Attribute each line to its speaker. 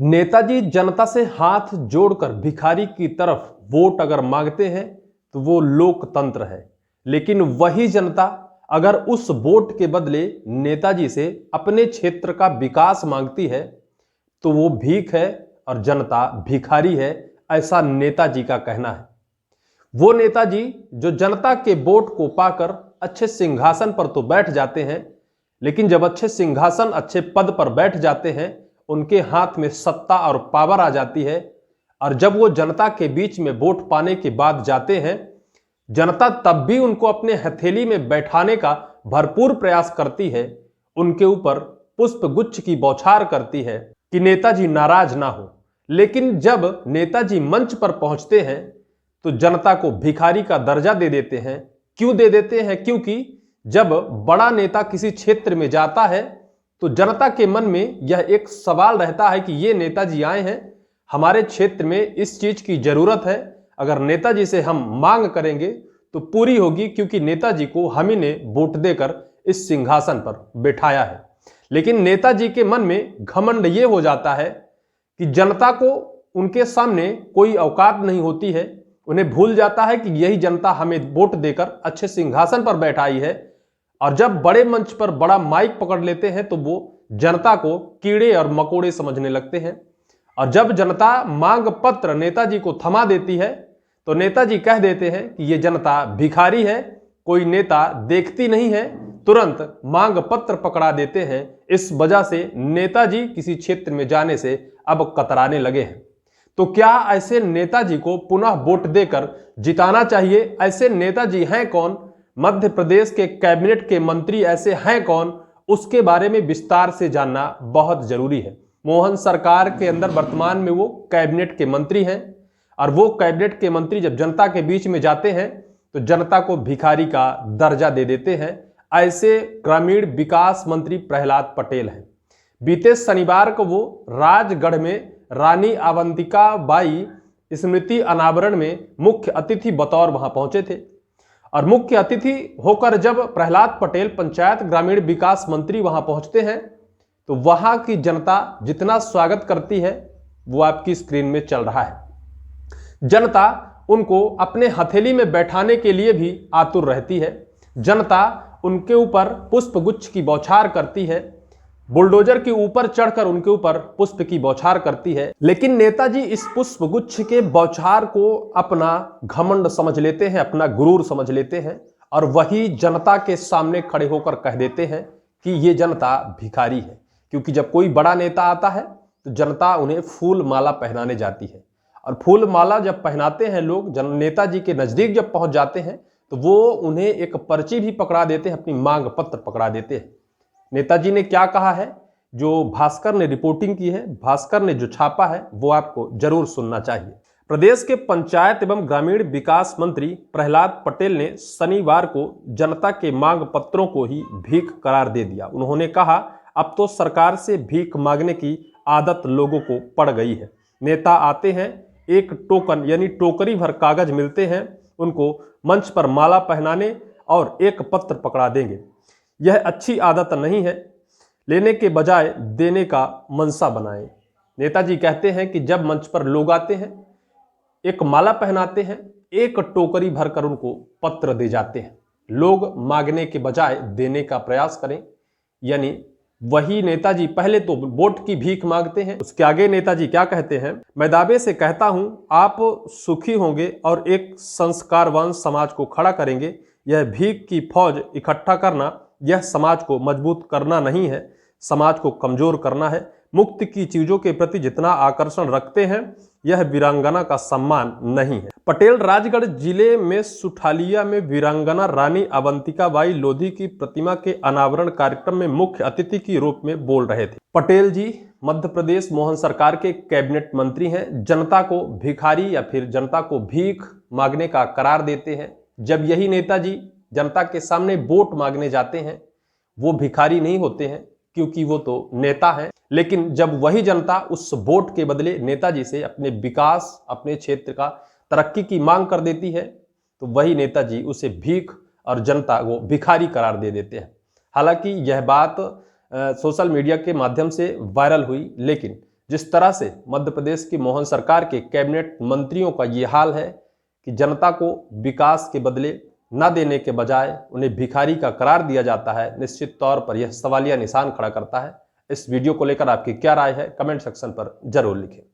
Speaker 1: नेताजी जनता से हाथ जोड़कर भिखारी की तरफ वोट अगर मांगते हैं तो वो लोकतंत्र है। लेकिन वही जनता अगर उस वोट के बदले नेताजी से अपने क्षेत्र का विकास मांगती है तो वो भीख है और जनता भिखारी है, ऐसा नेताजी का कहना है। वो नेताजी जो जनता के वोट को पाकर अच्छे सिंहासन पर तो बैठ जाते हैं, लेकिन जब अच्छे सिंहासन अच्छे पद पर बैठ जाते हैं उनके हाथ में सत्ता और पावर आ जाती है, और जब वो जनता के बीच में वोट पाने के बाद जाते हैं, जनता तब भी उनको अपने हथेली में बैठाने का भरपूर प्रयास करती है, उनके ऊपर पुष्प गुच्छ की बौछार करती है कि नेताजी नाराज ना हो। लेकिन जब नेताजी मंच पर पहुंचते हैं तो जनता को भिखारी का दर्जा दे देते हैं। क्यों दे देते हैं? क्योंकि जब बड़ा नेता किसी क्षेत्र में जाता है तो जनता के मन में यह एक सवाल रहता है कि ये नेताजी आए हैं, हमारे क्षेत्र में इस चीज की जरूरत है, अगर नेताजी से हम मांग करेंगे तो पूरी होगी, क्योंकि नेताजी को हम ही ने वोट देकर इस सिंहासन पर बैठाया है। लेकिन नेताजी के मन में घमंड ये हो जाता है कि जनता को उनके सामने कोई औकात नहीं होती है, उन्हें भूल जाता है कि यही जनता हमें वोट देकर अच्छे सिंहासन पर बैठाई है, और जब बड़े मंच पर बड़ा माइक पकड़ लेते हैं तो वो जनता को कीड़े और मकोड़े समझने लगते हैं। और जब जनता मांग पत्र नेताजी को थमा देती है तो नेताजी कह देते हैं कि ये जनता भिखारी है, कोई नेता देखती नहीं है, तुरंत मांग पत्र पकड़ा देते हैं। इस वजह से नेताजी किसी क्षेत्र में जाने से अब कतराने लगे हैं। तो क्या ऐसे नेताजी को पुनः वोट देकर जिताना चाहिए? ऐसे नेताजी हैं कौन? मध्य प्रदेश के कैबिनेट के मंत्री ऐसे हैं कौन? उसके बारे में विस्तार से जानना बहुत जरूरी है। मोहन सरकार के अंदर वर्तमान में वो कैबिनेट के मंत्री हैं, और वो कैबिनेट के मंत्री जब जनता के बीच में जाते हैं तो जनता को भिखारी का दर्जा दे देते हैं। ऐसे ग्रामीण विकास मंत्री प्रहलाद पटेल हैं। बीते शनिवार को वो राजगढ़ में रानी अवंतिका बाई स्मृति अनावरण में मुख्य अतिथि बतौर वहां पहुंचे थे, और मुख्य अतिथि होकर जब प्रहलाद पटेल पंचायत ग्रामीण विकास मंत्री वहां पहुंचते हैं तो वहां की जनता जितना स्वागत करती है वो आपकी स्क्रीन में चल रहा है। जनता उनको अपने हथेली में बैठाने के लिए भी आतुर रहती है। जनता उनके ऊपर पुष्प गुच्छ की बौछार करती है, बुलडोजर के ऊपर चढ़कर उनके ऊपर पुष्प की बौछार करती है। लेकिन नेताजी इस पुष्प गुच्छ के बौछार को अपना घमंड समझ लेते हैं, अपना गुरूर समझ लेते हैं, और वही जनता के सामने खड़े होकर कह देते हैं कि ये जनता भिखारी है। क्योंकि जब कोई बड़ा नेता आता है तो जनता उन्हें फूल माला पहनाने जाती है, और फूल माला जब पहनाते हैं लोग, नेताजी के नजदीक जब पहुंच जाते हैं तो वो उन्हें एक पर्ची भी पकड़ा देते हैं, अपनी मांग पत्र पकड़ा देते हैं। नेताजी ने क्या कहा है, जो भास्कर ने रिपोर्टिंग की है, भास्कर ने जो छापा है, वो आपको जरूर सुनना चाहिए। प्रदेश के पंचायत एवं ग्रामीण विकास मंत्री प्रहलाद पटेल ने शनिवार को जनता के मांग पत्रों को ही भीख करार दे दिया। उन्होंने कहा, अब तो सरकार से भीख मांगने की आदत लोगों को पड़ गई है। नेता आते हैं, एक टोकन यानी टोकरी भर कागज मिलते हैं, उनको मंच पर माला पहनाने और एक पत्र पकड़ा देंगे। यह अच्छी आदत नहीं है, लेने के बजाय देने का मनसा बनाएं। नेताजी कहते हैं कि जब मंच पर लोग आते हैं, एक माला पहनाते हैं, एक टोकरी भरकर उनको पत्र दे जाते हैं। लोग मांगने के बजाय देने का प्रयास करें। यानी वही नेताजी पहले तो वोट की भीख मांगते हैं, उसके आगे नेताजी क्या कहते हैं, मैं दावे से कहता हूं आप सुखी होंगे और एक संस्कारवान समाज को खड़ा करेंगे। यह भीख की फौज इकट्ठा करना यह समाज को मजबूत करना नहीं है, समाज को कमजोर करना है। मुक्ति की चीजों के प्रति जितना आकर्षण रखते हैं, यह वीरांगना का सम्मान नहीं है। पटेल राजगढ़ जिले में सुठालिया में वीरांगना रानी अवंतिका बाई लोधी की प्रतिमा के अनावरण कार्यक्रम में मुख्य अतिथि के रूप में बोल रहे थे। पटेल जी मध्य प्रदेश मोहन सरकार के कैबिनेट मंत्री हैं। जनता को भिखारी या फिर जनता को भीख मांगने का करार देते हैं। जब यही नेताजी जनता के सामने वोट मांगने जाते हैं, वो भिखारी नहीं होते हैं, क्योंकि वो तो नेता हैं। लेकिन जब वही जनता उस वोट के बदले नेताजी से अपने विकास, अपने क्षेत्र का तरक्की की मांग कर देती है, तो वही नेताजी उसे भीख और जनता को भिखारी करार दे देते हैं। हालांकि यह बात सोशल मीडिया के माध्यम से वायरल हुई, लेकिन जिस तरह से मध्य प्रदेश की मोहन सरकार के कैबिनेट मंत्रियों का ये हाल है कि जनता को विकास के बदले न देने के बजाय उन्हें भिखारी का करार दिया जाता है, निश्चित तौर पर यह सवालिया निशान खड़ा करता है। इस वीडियो को लेकर आपकी क्या राय है, कमेंट सेक्शन पर जरूर लिखें।